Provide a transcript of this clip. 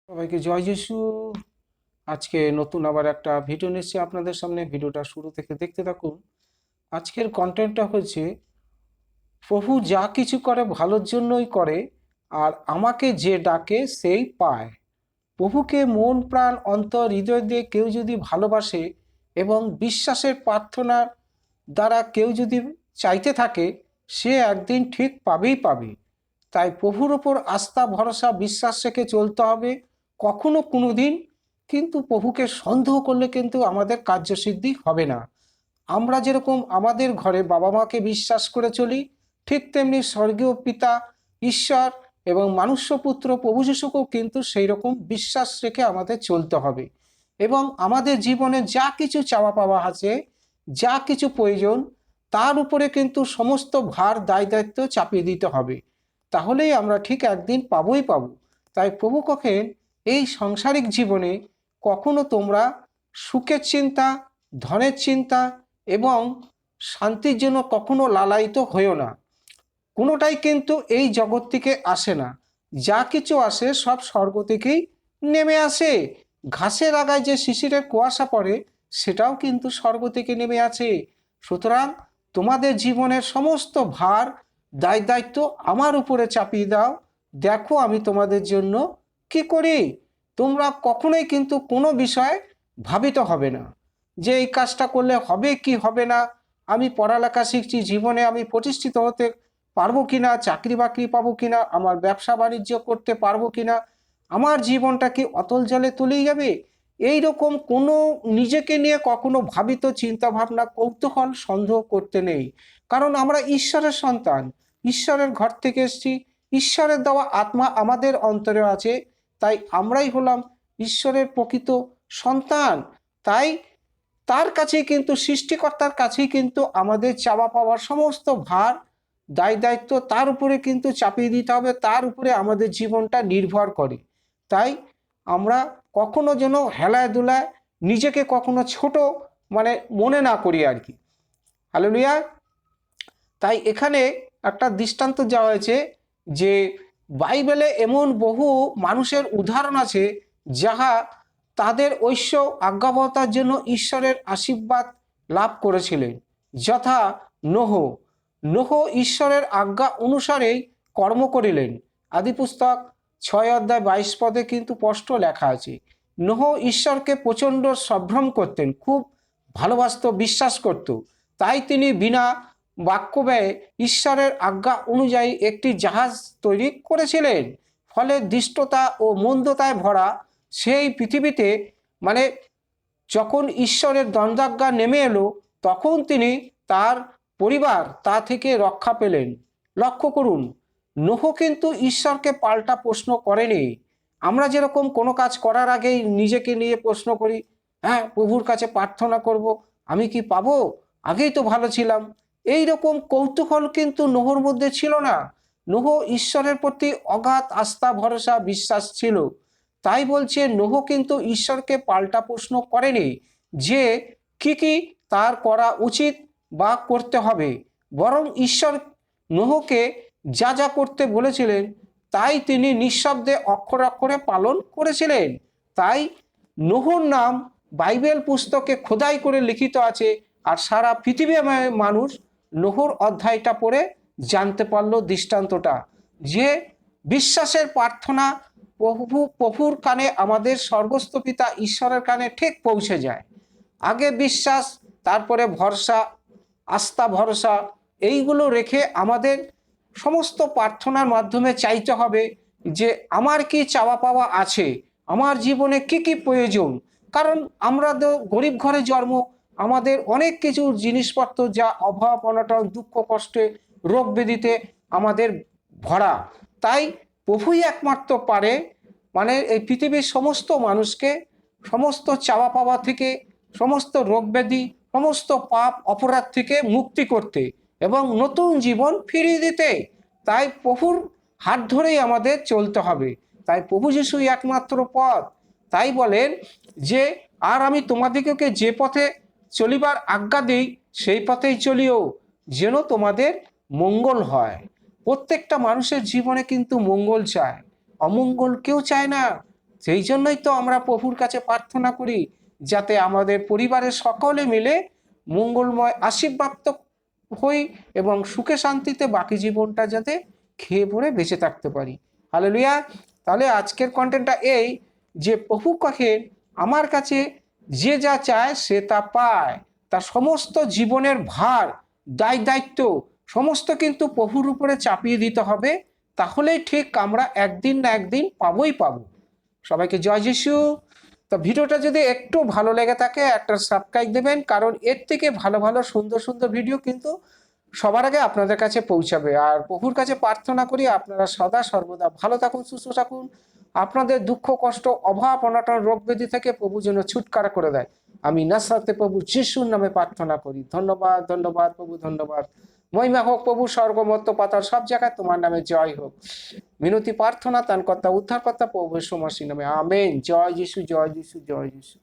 সবাইকে জয় যিশু। আজকে নতুন আবার একটা ভিডিও নিচ্ছি আপনাদের সামনে। ভিডিওটা শুরু থেকে দেখতে থাকুন। আজকের কন্টেন্টটা হচ্ছে, প্রভু যা কিছু করে ভালোর জন্যই করে, আর আমাকে যে ডাকে সেই পায়। প্রভুকে মন প্রাণ অন্তর হৃদয় দিয়ে কেউ যদি ভালোবাসে এবং বিশ্বাসের প্রার্থনার দ্বারা কেউ যদি চাইতে থাকে, সে একদিন ঠিক পাবেই পাবে। তাই প্রভুর ওপর আস্থা ভরসা বিশ্বাস রেখে চলতে হবে। কখনো কোনো দিন কিন্তু প্রভুকে সন্দেহ করলে কিন্তু আমাদের কার্যসিদ্ধি হবে না। আমরা যেরকম আমাদের ঘরে বাবা মাকে বিশ্বাস করে চলি, ঠিক তেমনি স্বর্গীয় পিতা ঈশ্বর এবং মনুষ্যপুত্র প্রভু যীশুকেও কিন্তু সেই রকম বিশ্বাস রেখে আমাদের চলতে হবে। এবং আমাদের জীবনে যা কিছু চাওয়া পাওয়া আছে, যা কিছু প্রয়োজন, তার উপরে কিন্তু সমস্ত ভার দায় দায়িত্ব চাপিয়ে দিতে হবে। তাহলেই আমরা ঠিক একদিন পাবোই পাবো। তাই প্রভু কহেন, এই সাংসারিক জীবনে কখনো তোমরা সুখের চিন্তা, ধনের চিন্তা এবং শান্তির জন্য কখনো লালায়িত হইও না। কোনোটাই কিন্তু এই জগৎ থেকে আসে না। যা কিছু আসে সব স্বর্গ থেকেই নেমে আসে। ঘাসের আগায় যে শিশিরের কুয়াশা পড়ে, সেটাও কিন্তু স্বর্গ থেকে নেমে আসে। সুতরাং তোমাদের জীবনের সমস্ত ভার দায় দায়িত্ব আমার উপরে চাপিয়ে দাও। দেখো আমি তোমাদের জন্য কি করি। তোমরা কখনোই কিন্তু কোনো বিষয়ে ভাবিত হবে না যে এই কাজটা করলে হবে কি হবে না, আমি পড়ালেখা শিখছি, জীবনে আমি প্রতিষ্ঠিত হতে পারবো কিনা, চাকরি বাকরি পাবো কিনা, আমার ব্যবসা বাণিজ্য করতে পারবো কিনা, আমার জীবনটা কি অতল জলে তলিয়ে যাবে। এই রকম কোনো নিজেকে নিয়ে কখনো ভাবিত চিন্তা ভাবনা কৌতূহল সন্দেহ করতে নেই। কারণ আমরা ঈশ্বরের সন্তান, ঈশ্বরের ঘর থেকে এসেছি, ঈশ্বরের দেওয়া আত্মা আমাদের অন্তরে আছে। তাই আমরাই হলাম ঈশ্বরের প্রকৃত সন্তান। তাই তার কাছেই কিন্তু, সৃষ্টিকর্তার কাছেই কিন্তু আমাদের চাওয়া পাওয়ার সমস্ত ভার দায় দায়িত্ব তার উপরে কিন্তু চাপিয়ে দিতে হবে। তার উপরে আমাদের জীবনটা নির্ভর করে। তাই আমরা কখনো যেন হেলায় দুলায় নিজেকে কখনো ছোট মনে না করি আর কি। হালেলুয়া। তাই এখানে একটা দৃষ্টান্ত দেওয়া হয়েছে যে বাইবেলে এমন বহু মানুষের উদাহরণ আছে যাহা তাদের ঐশ্য আজ্ঞাবহতার জন্য ঈশ্বরের আশীর্বাদ লাভ করেছিলেন। যথা নোহ। নোহ ঈশ্বরের আজ্ঞা অনুসারেই কর্ম করিলেন। আদিপুস্তক 6 অধ্যায় 22 পদে কিন্তু স্পষ্ট লেখা আছে। নোহ ঈশ্বরকে প্রচণ্ড সম্ভ্রম করতেন, খুব ভালোবাসত, বিশ্বাস করত। তাই তিনি বিনা বাক্য ব্যয়ে ঈশ্বরের আজ্ঞা অনুযায়ী একটি জাহাজ তৈরি করেছিলেন। ফলে দৃষ্টতা ও মন্দতায় ভরা সেই পৃথিবীতে মানে যখন ঈশ্বরের দণ্ডাজ্ঞা নেমে এলো, তখন তিনি তার পরিবার তা থেকে রক্ষা পেলেন। লক্ষ্য করুন, নোহ কিন্তু ঈশ্বরকে পাল্টা প্রশ্ন করেনি। আমরা যেরকম কোনো কাজ করার আগেই নিজেকে নিয়ে প্রশ্ন করি, হ্যাঁ প্রভুর কাছে প্রার্থনা করব, আমি কি পাবো, আগেই তো ভালো ছিলাম। এই রকম কৌতূহল কিন্তু নোহর মধ্যে ছিল না। নোহ ঈশ্বরের প্রতি অগাধ আস্থা ভরসা বিশ্বাস ছিল। তাই বলছে নোহ কিন্তু ঈশ্বরকে পাল্টা প্রশ্ন করেনি যে কি কি তার করা উচিত বা করতে হবে, বরং ঈশ্বর নোহকে যা যা করতে বলেছিলেন তাই তিনি নিঃশব্দে অক্ষরে অক্ষরে পালন করেছিলেন। তাই নোহর নাম বাইবেল পুস্তকে খোদাই করে লিখিত আছে। আর সারা পৃথিবীর মানুষ নোহর অধ্যায়টা পড়ে জানতে পারলো দৃষ্টান্তটা, যে বিশ্বাসের প্রার্থনা প্রভুর কানে, আমাদের স্বর্গস্থ পিতা ঈশ্বরের কানে ঠিক পৌঁছে যায়। আগে বিশ্বাস, তারপরে ভরসা, আস্থা ভরসা, এইগুলো রেখে আমাদের সমস্ত প্রার্থনার মাধ্যমে চাইতে হবে যে আমার কি চাওয়া পাওয়া আছে, আমার জীবনে কি কি প্রয়োজন। কারণ আমরা তো গরিব ঘরে জন্ম, আমাদের অনেক কিছু জিনিসপত্র যা অভাব অনটন দুঃখ কষ্টে রোগ ব্যাধিতে আমাদের ভরা। তাই প্রভুই একমাত্র পারে এই পৃথিবীর সমস্ত মানুষকে সমস্ত চাওয়া পাওয়া থেকে, সমস্ত রোগ ব্যাধি, সমস্ত পাপ অপরাধ থেকে মুক্তি করতে এবং নতুন জীবন ফিরিয়ে দিতে। তাই প্রভুর হাত ধরেই আমাদের চলতে হবে। তাই প্রভু যিশুই একমাত্র পথ। তাই বলেন যে আর আমি তোমাদিগকে যে পথে চলিবার আজ্ঞা দিই সেই পথেই চলিও, যেন তোমাদের মঙ্গল হয়। প্রত্যেকটা মানুষের জীবনে কিন্তু মঙ্গল চায়, অমঙ্গল কেউ চায় না। সেই জন্যই তো আমরা প্রভুর কাছে প্রার্থনা করি যাতে আমাদের পরিবারের সকলে মিলে মঙ্গলময় আশীর্বাদ হই এবং সুখে শান্তিতে বাকি জীবনটা যাতে খেয়ে পরে বেঁচে থাকতে পারি। হালেলুয়া। তাহলে আজকের কন্টেন্টটা এই যে প্রভু কহেন আমার কাছে যে যা চায় সে তা পায়, তার সমস্ত জীবনের ভার দায়িত্ব সমস্ত কিন্তু প্রভুর উপরে চাপিয়ে দিতে হবে, তাহলেই ঠিক আমরা একদিন না একদিন পাবোই পাবো। সবাইকে জয় যিশু। তো ভিডিওটা যদি একটু ভালো লেগে থাকে একটা সাবস্ক্রাইব দেবেন, কারণ এর থেকে ভালো ভালো সুন্দর সুন্দর ভিডিও কিন্তু সবার আগে আপনাদের কাছে পৌঁছাবে। আর প্রভুর কাছে প্রার্থনা করি আপনারা সদা সর্বদা ভালো থাকুন, সুস্থ থাকুন, আপনাদের দুঃখ কষ্ট অভাব অনটন রোগ ব্যাধি থেকে প্রভু যেন ছুটকারা করে দেয়। আমি নাসরাতে প্রভু যিশুর নামে প্রার্থনা করি। ধন্যবাদ, ধন্যবাদ প্রভু, ধন্যবাদ। মহিমা হোক প্রভু, স্বর্গমত্ত পাতাল সব জায়গায় তোমার নামে জয় হোক। মিনতি প্রার্থনা তানকর্তা উদ্ধারকর্তা প্রভু সমসী নামে আমেন। জয় যিশু, জয় যিশু, জয় যিশু।